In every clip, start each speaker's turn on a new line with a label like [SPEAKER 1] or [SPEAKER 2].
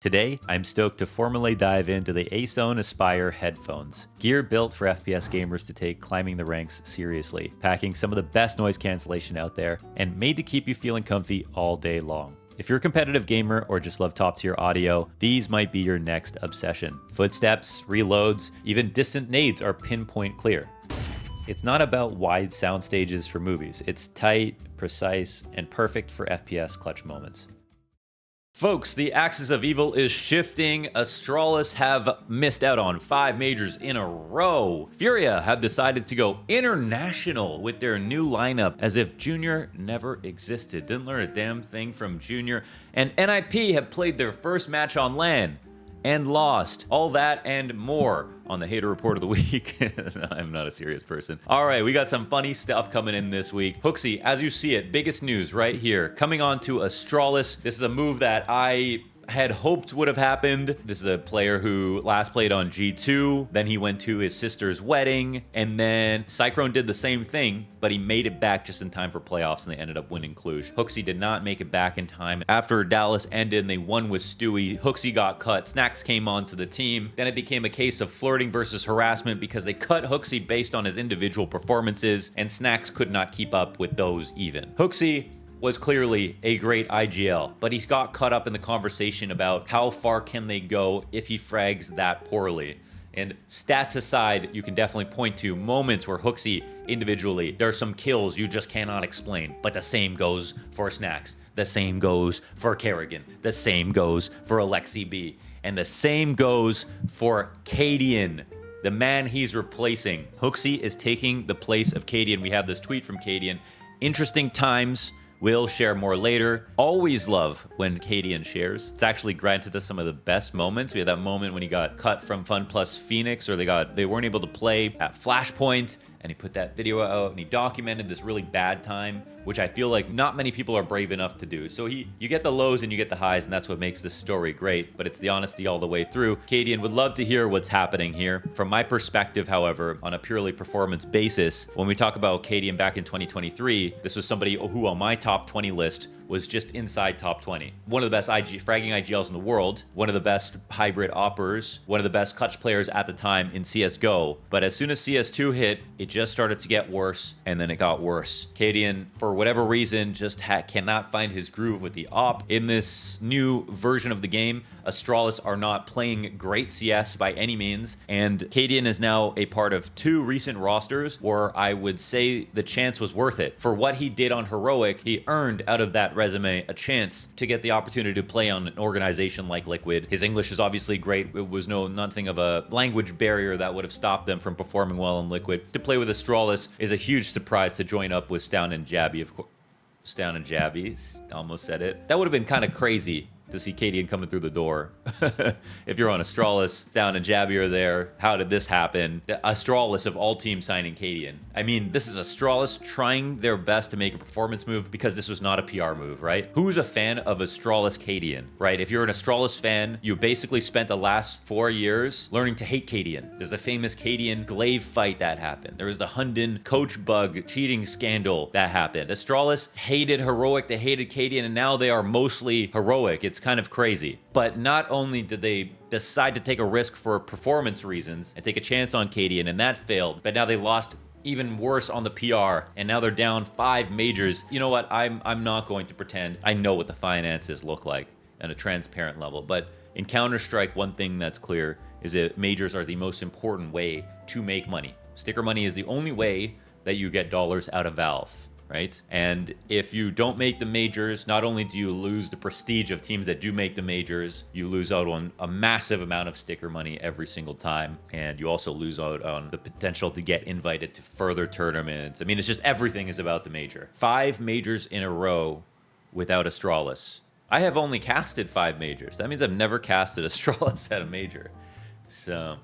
[SPEAKER 1] Today, I'm stoked to formally dive into the ASON Aspire headphones. Gear built for FPS gamers to take climbing the ranks seriously, packing some of the best noise cancellation out there, and made to keep you feeling comfy all day long. If you're a competitive gamer or just love top-tier audio, these might be your next obsession. Footsteps, reloads, even distant nades are pinpoint clear. It's not about wide sound stages for movies. It's tight, precise, and perfect for FPS clutch moments. Folks, the axis of evil is shifting. Astralis have missed out on 5 majors in a row. FURIA have decided to go international with their new lineup as if Junior never existed. Didn't learn a damn thing from Junior. And NIP have played their first match on LAN and lost. All that and more on the Hater Report of the Week. I'm not a serious person. All right, we got some funny stuff coming in this week. HOOXI, as you see it, biggest news right here. Coming on to Astralis. This is a move that I had hoped would have happened. This is a player who last played on G2, then he went to his sister's wedding, and then Cyclone did the same thing, but he made it back just in time for playoffs, and they ended up winning Cluj. HOOXI did not make it back in time. After Dallas ended and they won with Stewie, HOOXI got cut. Snacks came onto the team. Then it became a case of flirting versus harassment because they cut HOOXI based on his individual performances, and Snacks could not keep up with those even. HOOXI was clearly a great IGL, but he got caught up in the conversation about how far can they go if he frags that poorly. And stats aside, you can definitely point to moments where HOOXI individually, there are some kills you just cannot explain, but the same goes for Snacks, the same goes for Kerrigan, the same goes for Alexi B, and the same goes for Cadian, the man he's replacing. HOOXI is taking the place of Cadian. We have this tweet from Cadian. Interesting times. We'll share more later. Always love when Cadian shares. It's actually granted us some of the best moments. We had that moment when he got cut from Fun Plus Phoenix, or they weren't able to play at Flashpoint, and he put that video out and he documented this really bad time, which I feel like not many people are brave enough to do. So you get the lows and you get the highs, and that's what makes this story great, but it's the honesty all the way through. Cadian would love to hear what's happening here. From my perspective, however, on a purely performance basis, when we talk about Cadian back in 2023, this was somebody who on my top 20 list was just inside top 20. One of the best fragging IGLs in the world, one of the best hybrid oppers, one of the best clutch players at the time in CSGO. But as soon as CS2 hit, it just started to get worse, and then it got worse. Cadian, for whatever reason, just cannot find his groove with the op. In this new version of the game, Astralis are not playing great CS by any means, and Cadian is now a part of 2 recent rosters where I would say the chance was worth it. For what he did on Heroic, he earned out of that resume a chance to get the opportunity to play on an organization like Liquid. His English is obviously great. It was nothing of a language barrier that would have stopped them from performing well in Liquid. To play with Astralis is a huge surprise to join up with Stown and Jabby, of course. Stown and Jabby, almost said it. That would have been kind of crazy to see Cadian coming through the door. If you're on Astralis, Stown and Jabby are there. How did this happen? The Astralis of all teams signing Cadian. I mean, this is Astralis trying their best to make a performance move because this was not a PR move, right? Who's a fan of Astralis Cadian, right? If you're an Astralis fan, you basically spent the last 4 years learning to hate Cadian. There's a famous Cadian Glaive fight that happened. There was the Hunden coach bug cheating scandal that happened. Astralis hated Heroic, they hated Cadian, and now they are mostly Heroic. It's kind of crazy. But not only did they decide to take a risk for performance reasons and take a chance on Cadian, and that failed, but now they lost even worse on the PR, and now they're down 5 majors. You know what? I'm not going to pretend I know what the finances look like on a transparent level, but in Counter-Strike, one thing that's clear is that majors are the most important way to make money. Sticker money is the only way that you get dollars out of Valve, right? And if you don't make the majors, not only do you lose the prestige of teams that do make the majors, you lose out on a massive amount of sticker money every single time, and you also lose out on the potential to get invited to further tournaments. I mean, it's just everything is about the major. 5 majors in a row without Astralis. I have only casted 5 majors. That means I've never casted Astralis at a major. So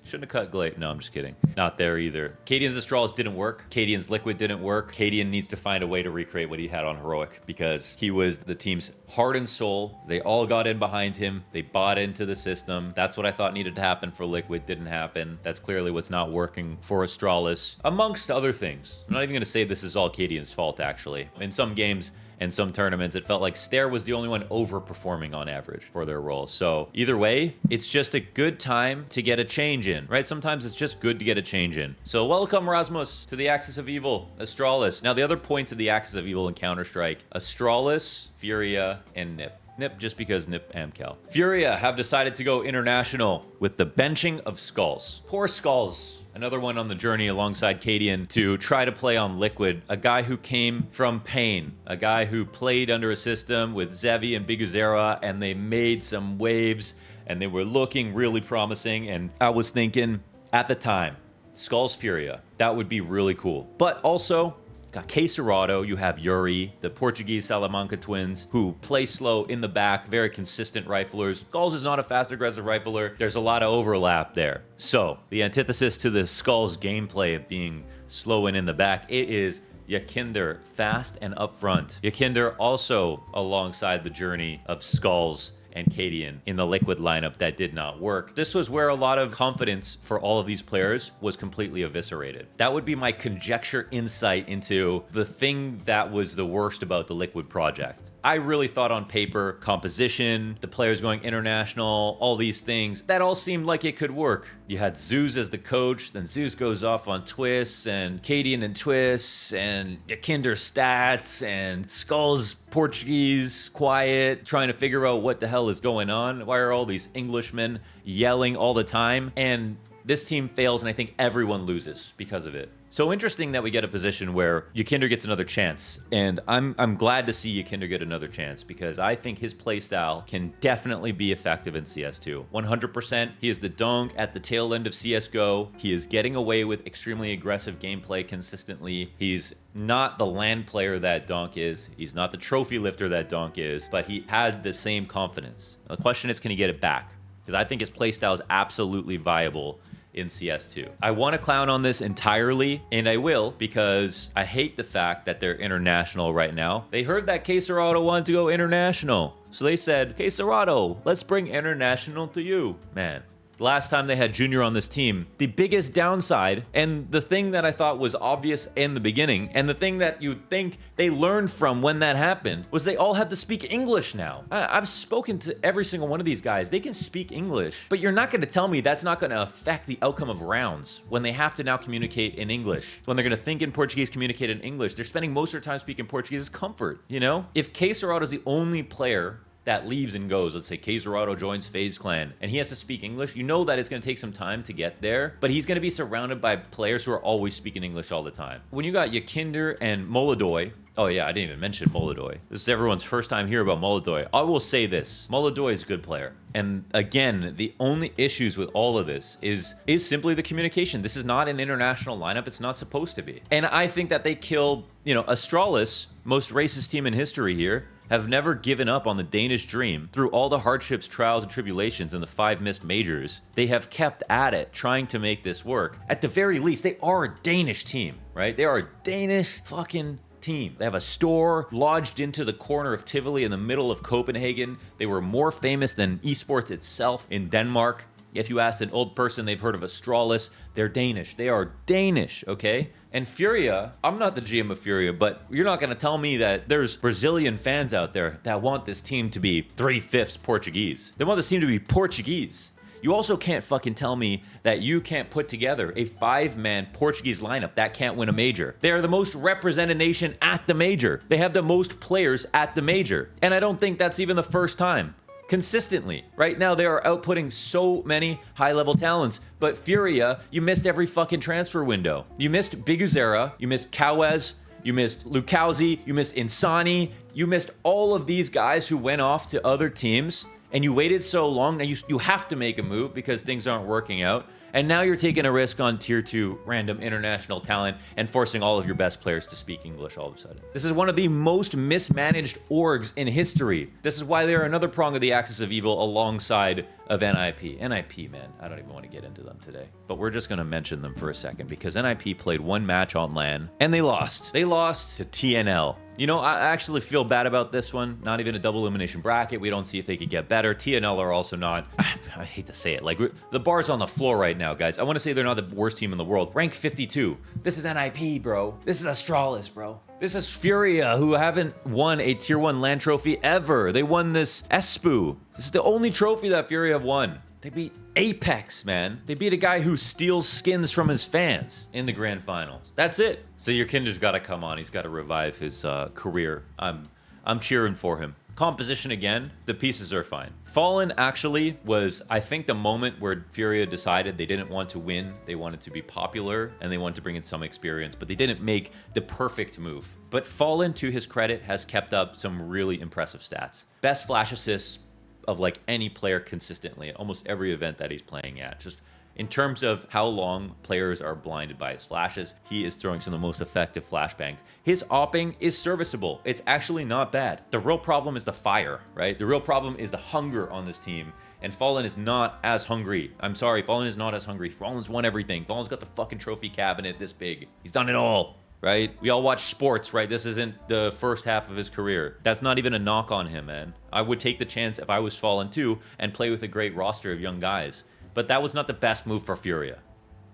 [SPEAKER 1] shouldn't have cut Glaive. No, I'm just kidding. Not there either. Cadian's Astralis didn't work. Cadian's Liquid didn't work. Cadian needs to find a way to recreate what he had on Heroic because he was the team's heart and soul. They all got in behind him. They bought into the system. That's what I thought needed to happen for Liquid. Didn't happen. That's clearly what's not working for Astralis, amongst other things. I'm not even going to say this is all Cadian's fault, actually. In some games, and some tournaments it felt like Stare was the only one overperforming on average for their role. So either way, it's just a good time to get a change in, right? Sometimes it's just good to get a change in. So welcome, Rasmus, to the Axis of Evil, Astralis. Now, the other points of the Axis of Evil in Counter-Strike: Astralis, FURIA, and NIP. NIP just because NIP Amcal. FURIA have decided to go international with the benching of Skulls. Poor Skulls. Another one on the journey alongside Cadian to try to play on Liquid. A guy who came from pain. A guy who played under a system with Zevi and Biguzera, and they made some waves, and they were looking really promising. And I was thinking, at the time, Skulls FURIA, that would be really cool. But also, got Quesarado, you have Yuri, the Portuguese Salamanca twins, who play slow in the back, very consistent riflers. Skulls is not a fast, aggressive rifler. There's a lot of overlap there. So, the antithesis to the Skulls gameplay of being slow and in the back, it is Yakinder, fast and up front. Yakinder also alongside the journey of Skulls and Cadian in the Liquid lineup that did not work. This was where a lot of confidence for all of these players was completely eviscerated. That would be my conjecture insight into the thing that was the worst about the Liquid project. I really thought on paper, composition, the players going international, all these things, that all seemed like it could work. You had Zeus as the coach, then Zeus goes off on twists, and Cadian and twists, and Yakinder stats, and Skulls Portuguese, quiet, trying to figure out what the hell is going on. Why are all these Englishmen yelling all the time? And this team fails, and I think everyone loses because of it. So interesting that we get a position where Yakinder gets another chance, and I'm glad to see Yakinder get another chance because I think his playstyle can definitely be effective in CS2. 100%, he is the donk at the tail end of CSGO. He is getting away with extremely aggressive gameplay consistently. He's not the LAN player that Donk is. He's not the trophy lifter that Donk is, but he had the same confidence. The question is, can he get it back? Because I think his playstyle is absolutely viable in CS2. I want to clown on this entirely, and I will, because I hate the fact that they're international right now. They heard that Quesarado wanted to go international, so they said, Quesarado, let's bring international to you. Man, last time they had Junior on this team, the biggest downside, and the thing that I thought was obvious in the beginning, and the thing that you'd think they learned from when that happened, was they all have to speak English now. I've spoken to every single one of these guys. They can speak English, but you're not going to tell me that's not going to affect the outcome of rounds when they have to now communicate in English. When they're going to think in Portuguese, communicate in English. They're spending most of their time speaking Portuguese as comfort, you know? If Quesarado is the only player that leaves and goes, let's say Quesarado joins FaZe Clan, and he has to speak English, you know that it's going to take some time to get there, but he's going to be surrounded by players who are always speaking English all the time. When you got Yakinder and Molodoy, oh yeah, I didn't even mention Molodoy. This is everyone's first time here about Molodoy. I will say this, Molodoy is a good player. And again, the only issues with all of this is simply the communication. This is not an international lineup. It's not supposed to be. And I think that they kill, you know, Astralis, most racist team in history here, have never given up on the Danish dream. Through all the hardships, trials, and tribulations and the 5 missed majors, they have kept at it, trying to make this work. At the very least, they are a Danish team, right? They are a Danish fucking team. They have a store lodged into the corner of Tivoli in the middle of Copenhagen. They were more famous than esports itself in Denmark. If you ask an old person, they've heard of Astralis. They're Danish. They are Danish, okay? And FURIA, I'm not the GM of FURIA, but you're not going to tell me that there's Brazilian fans out there that want this team to be 3/5 Portuguese. They want this team to be Portuguese. You also can't fucking tell me that you can't put together a 5-man Portuguese lineup that can't win a major. They are the most represented nation at the major. They have the most players at the major. And I don't think that's even the first time. Consistently. Right now, they are outputting so many high-level talents. But FURIA, you missed every fucking transfer window. You missed Biguzera, you missed Cowes, you missed Lukauzi, you missed Insani, you missed all of these guys who went off to other teams, and you waited so long. Now you have to make a move because things aren't working out. And now you're taking a risk on tier 2 random international talent and forcing all of your best players to speak English all of a sudden. This is one of the most mismanaged orgs in history. This is why they're another prong of the axis of evil alongside of NIP. NIP, man, I don't even want to get into them today. But we're just going to mention them for a second because NIP played 1 match on LAN and they lost. They lost to TNL. You know, I actually feel bad about this one. Not even a double elimination bracket. We don't see if they could get better. TNL are also not, I hate to say it, like the bar's on the floor right now, guys. I want to say they're not the worst team in the world. Rank 52. This is NIP, bro. This is Astralis, bro. This is FURIA, who haven't won a tier 1 land trophy ever. They won this Espu. This is the only trophy that FURIA have won. They beat Apex, man. They beat a guy who steals skins from his fans in the grand finals. That's it. So your Kinder's got to come on. He's got to revive his career. I'm cheering for him. Composition again, the pieces are fine. Fallen actually was, I think, the moment where FURIA decided they didn't want to win. They wanted to be popular and they wanted to bring in some experience, but they didn't make the perfect move. But Fallen, to his credit, has kept up some really impressive stats. Best flash assists of like any player consistently at almost every event that he's playing at. Just in terms of how long players are blinded by his flashes, he is throwing some of the most effective flashbangs. His opping is serviceable. It's actually not bad. The real problem is the fire, right? The real problem is the hunger on this team. And Fallen is not as hungry. I'm sorry, Fallen is not as hungry. Fallen's won everything. Fallen's got the fucking trophy cabinet this big. He's done it all, right? We all watch sports, right? This isn't the first half of his career. That's not even a knock on him, man. I would take the chance if I was Fallen too and play with a great roster of young guys. But that was not the best move for FURIA.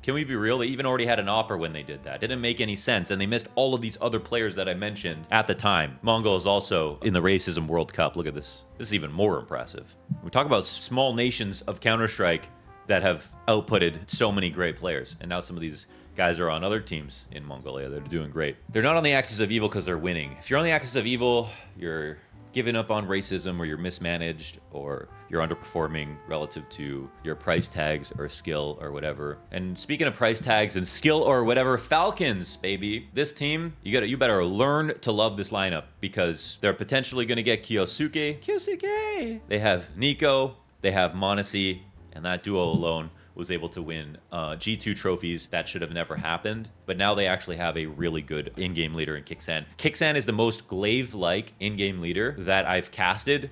[SPEAKER 1] Can we be real? They even already had an opera when they did that. Didn't make any sense, and they missed all of these other players that I mentioned at the time. Mongol is also in the Racism World Cup. Look at this. This is even more impressive. We talk about small nations of Counter-Strike that have outputted so many great players, and now some of these guys are on other teams in Mongolia that are doing great. They're not on the axis of evil because they're winning. If you're on the axis of evil, you're giving up on racism, or you're mismanaged, or you're underperforming relative to your price tags or skill or whatever. And speaking of price tags and skill or whatever, Falcons, baby. This team, you better learn to love this lineup because they're potentially going to get Kyosuke. They have Nico, they have Monesi, and that duo alone was able to win G2 trophies that should have never happened. But now they actually have a really good in-game leader in Kixan. Kixan is the most Glaive-like in-game leader that I've casted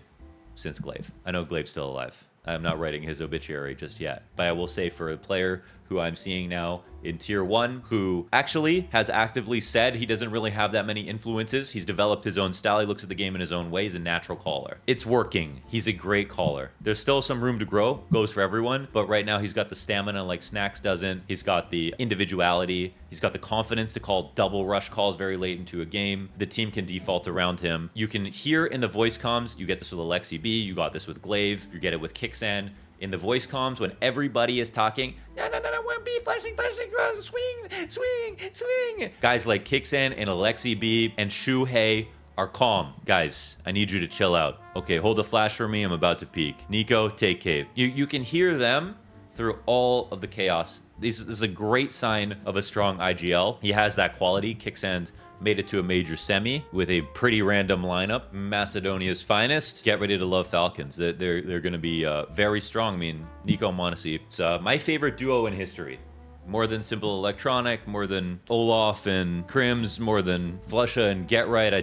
[SPEAKER 1] since Glaive. I know Glaive's still alive. I'm not writing his obituary just yet. But I will say, for a player who I'm seeing now in tier 1, who actually has actively said he doesn't really have that many influences. He's developed his own style. He looks at the game in his own way. He's a natural caller. It's working. He's a great caller. There's still some room to grow. Goes for everyone. But right now he's got the stamina like Snacks doesn't. He's got the individuality. He's got the confidence to call double rush calls very late into a game. The team can default around him. You can hear in the voice comms. You get this with Alexi B. You got this with Glaive. You get it with Kixan. In the voice comms, when everybody is talking, no, 1B, flashing, swing. Guys like Kixan and Alexi B and Shuhei are calm. Guys, I need you to chill out. Okay, hold the flash for me. I'm about to peek. Nico, take cave. You can hear them through all of the chaos. This is a great sign of a strong IGL. He has that quality. Kixan made it to a major semi with a pretty random lineup. Macedonia's finest. Get ready to love Falcons. They're going to be very strong. I mean, Nico and Monesi. It's my favorite duo in history. More than Simple Electronic, more than Olaf and Crims, more than Flusha and Get Right.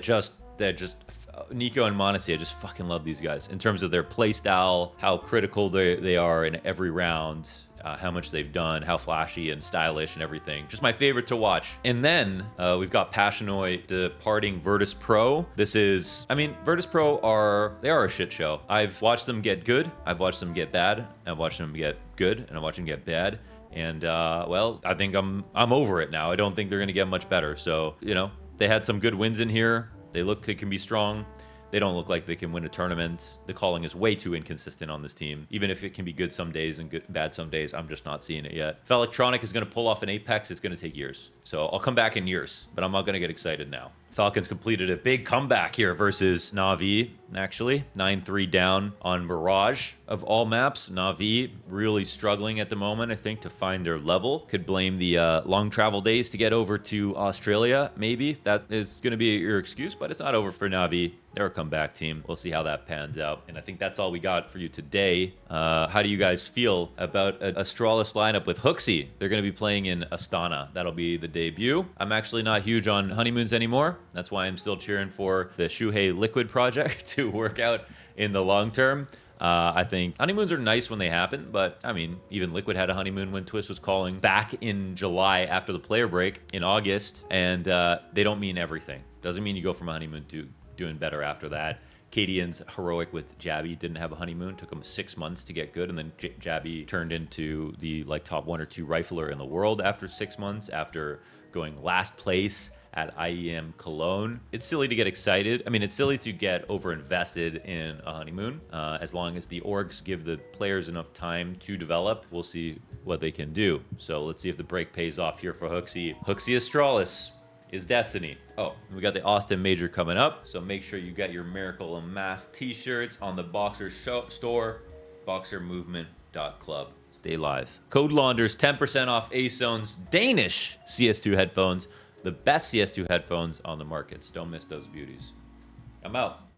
[SPEAKER 1] Nico and Monesi, I just fucking love these guys. In terms of their play style, how critical they are in every round, how much they've done, how flashy and stylish and everything. Just my favorite to watch. And then we've got Passionoid departing Virtus Pro. Virtus Pro are a shit show. I've watched them get good. I've watched them get bad. I've watched them get good, and I've watched them get bad. And well, I think I'm over it now. I don't think they're gonna get much better. So, they had some good wins in here. They can be strong. They don't look like they can win a tournament. The calling is way too inconsistent on this team. Even if it can be good some days and bad some days, I'm just not seeing it yet. If Electronic is going to pull off an Apex, it's going to take years. So I'll come back in years, but I'm not going to get excited now. Falcons completed a big comeback here versus Na'Vi, actually. 9-3 down on Mirage. Of all maps, Na'Vi really struggling at the moment, I think, to find their level. Could blame the long travel days to get over to Australia, maybe. That is going to be your excuse, but it's not over for Na'Vi. They're a comeback team. We'll see how that pans out. And I think that's all we got for you today. How do you guys feel about an Astralis lineup with HOOXI? They're going to be playing in Astana. That'll be the debut. I'm actually not huge on honeymoons anymore. That's why I'm still cheering for the Shuhei Liquid project to work out in the long term. I think honeymoons are nice when they happen, but I mean, even Liquid had a honeymoon when Twist was calling back in July after the player break in August, and they don't mean everything. Doesn't mean you go from a honeymoon to doing better after that. Cadian's heroic with Jabby didn't have a honeymoon. Took him 6 months to get good, and then Jabby turned into the top 1 or 2 rifler in the world after 6 months, after going last place at IEM Cologne. It's silly to get excited. I mean, it's silly to get over-invested in a honeymoon. As long as the orgs give the players enough time to develop, we'll see what they can do. So let's see if the break pays off here for HOOXI. HOOXI Astralis is destiny. Oh, we got the Austin Major coming up, so make sure you get your Miracle and Mask t-shirts on the Boxer store, boxermovement.club. Stay live. Code launders, 10% off ASON's Danish CS2 headphones, the best CS2 headphones on the markets. Don't miss those beauties. I'm out.